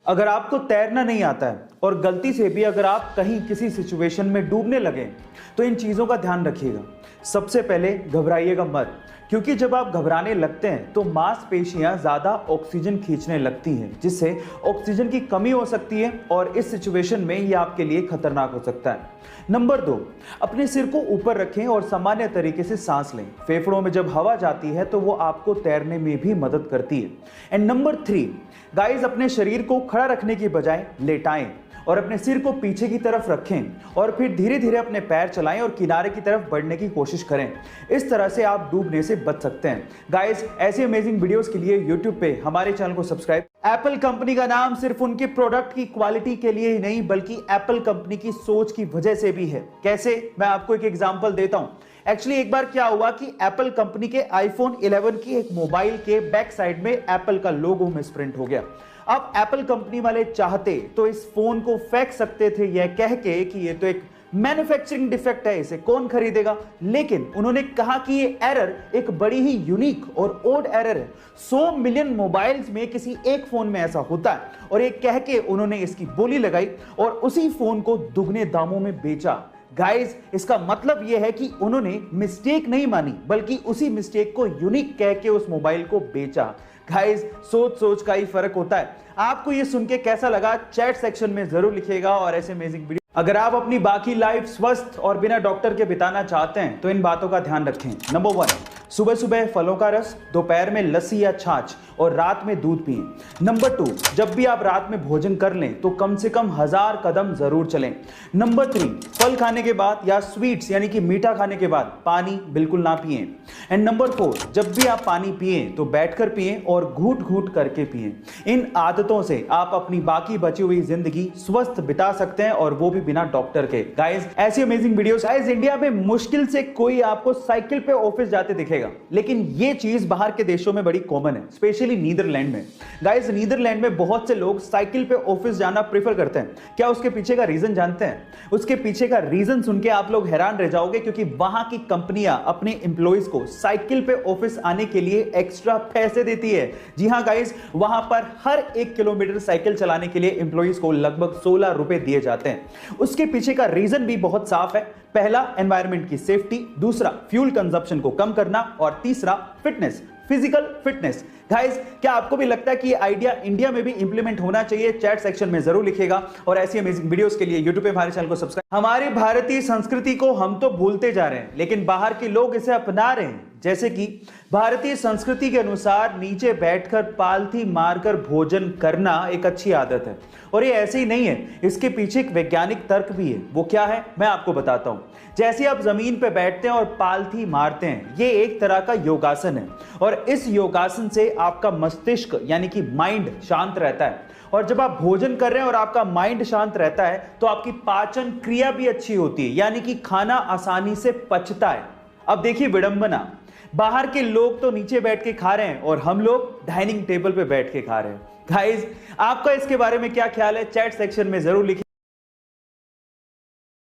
अगर आपको तैरना नहीं आता है और गलती से भी अगर आप कहीं किसी सिचुएशन में डूबने लगे तो इन चीज़ों का ध्यान रखिएगा। सबसे पहले घबराइएगा मत, क्योंकि जब आप घबराने लगते हैं तो मांसपेशियां ज़्यादा ऑक्सीजन खींचने लगती हैं, जिससे ऑक्सीजन की कमी हो सकती है और इस सिचुएशन में ये आपके लिए खतरनाक हो सकता है। नंबर 2, अपने सिर को ऊपर रखें और सामान्य तरीके से सांस लें। फेफड़ों में जब हवा जाती है तो वो आपको तैरने में भी मदद करती है। एंड नंबर 3, गाइस, अपने शरीर को खड़ा रखने की बजाय लेटाएं और अपने सिर को पीछे की तरफ रखें और फिर धीरे धीरे अपने पैर चलाएं और किनारे की तरफ बढ़ने की कोशिश करें। इस तरह से आप डूबने से बच सकते हैं। गाइस, ऐसे अमेजिंग वीडियोस के लिए YouTube पे हमारे चैनल को सब्सक्राइब। एप्पल कंपनी का नाम सिर्फ उनके प्रोडक्ट की क्वालिटी के लिए ही नहीं बल्कि एप्पल कंपनी की सोच की वजह से भी है। कैसे? मैं आपको एक एग्जांपल देता हूं। एक्चुअली एक बार क्या हुआ कि एप्पल कंपनी के आईफोन 11 की एक मोबाइल के बैक साइड में एप्पल का लोगो मिसप्रिंट हो गया। अब एप्पल कंपनी वाले चाहते तो इस फोन को फेंक सकते थे यह कह के कि ये तो एक मैन्युफैक्चरिंग डिफेक्ट है, इसे कौन खरीदेगा। लेकिन उन्होंने कहा कि ये एरर एक बड़ी ही यूनिक और ओड एरर है। 100 मिलियन मोबाइल्स में किसी एक फोन में ऐसा होता है, और ये कह के उन्होंने इसकी बोली लगाई और उसी फोन को दुगने दामों में बेचा। गाइस, इसका मतलब यह है कि उन्होंने मिस्टेक नहीं मानी बल्कि उसी मिस्टेक को यूनिक कह के उस मोबाइल को बेचा। गाइस, सोच का ही फर्क होता है। आपको ये सुन के कैसा लगा चैट सेक्शन में जरूर लिखिएगा। और ऐसे अमेजिंग वीडियो अगर आप अपनी बाकी लाइफ स्वस्थ और बिना डॉक्टर के बिताना चाहते हैं तो इन बातों का ध्यान रखें। नंबर 1, सुबह सुबह फलों का रस, दोपहर में लस्सी या छाछ और रात में दूध पिएं। नंबर 2, जब भी आप रात में भोजन कर लें तो कम से कम 1000 कदम जरूर चलें। नंबर 3, फल खाने के बाद या स्वीट्स यानी कि मीठा खाने के बाद पानी बिल्कुल ना पिएं। एंड नंबर 4, जब भी आप पानी पिएं तो बैठकर पिएं और घूट घूट करके पिएं। इन आदतों से आप अपनी बाकी बची हुई जिंदगी स्वस्थ बिता सकते हैं, और वो भी बिना डॉक्टर के। गाइस, ऐसी अमेजिंग वीडियोस। गाइस, इंडिया में मुश्किल से कोई आपको साइकिल पे ऑफिस जाते दिखेगा, लेकिन ये चीज बाहर के देशों में बड़ी कॉमन है, स्पेशली नीदरलैंड में। गाइस, नीदरलैंड में बहुत से लोग साइकिल पे ऑफिस जाना प्रेफर करते हैं। क्या उसके पीछे का रीजन जानते हैं? उसके पीछे का रीजन सुन के आप लोग हैरान रह जाओगे, क्योंकि वहां की कंपनियां अपने एम्प्लॉइज को साइकिल पे ऑफिस आने के लिए एक्स्ट्रा पैसे देती है। जी हां गाइस, वहां पर हर 1 किलोमीटर साइकिल चलाने के लिए एम्प्लॉइज को लगभग 16 रुपए दिए जाते हैं। उसके पीछे का रीजन भी बहुत साफ है। पहला, एनवायरनमेंट की सेफ्टी, दूसरा, फ्यूल कंजप्शन को कम करना, और तीसरा, फिटनेस, फिजिकल फिटनेस। गाइस, क्या आपको भी लगता है कि ये आइडिया इंडिया में भी इंप्लीमेंट होना चाहिए? चैट सेक्शन में जरूर लिखिएगा। और ऐसी अमेजिंग वीडियोस के लिए YouTube पे हमारे चैनल को सब्सक्राइब। हमारी भारतीय संस्कृति को हम तो भूलते जा रहे हैं, लेकिन बाहर के लोग इसे अपना रहे हैं। जैसे कि भारतीय संस्कृति के अनुसार नीचे बैठकर पालथी मारकर भोजन करना एक अच्छी आदत है, और ये ऐसे ही नहीं है, इसके पीछे एक वैज्ञानिक तर्क भी है। वो क्या है, मैं आपको बताता हूं। जैसे आप जमीन पे बैठते हैं और पालथी मारते हैं, ये एक तरह का योगासन है, और इस योगासन से आपका मस्तिष्क यानी कि माइंड शांत रहता है। और जब आप भोजन कर रहे हैं और आपका माइंड शांत रहता है तो आपकी पाचन क्रिया भी अच्छी होती है, यानी कि खाना आसानी से पचता है। अब देखिए विडंबना, बाहर के लोग तो नीचे बैठ के खा रहे हैं और हम लोग डाइनिंग टेबल पे बैठ के खा रहे हैं। गाइस, आपका इसके बारे में क्या ख्याल है? चैट सेक्शन में जरूर लिखिए।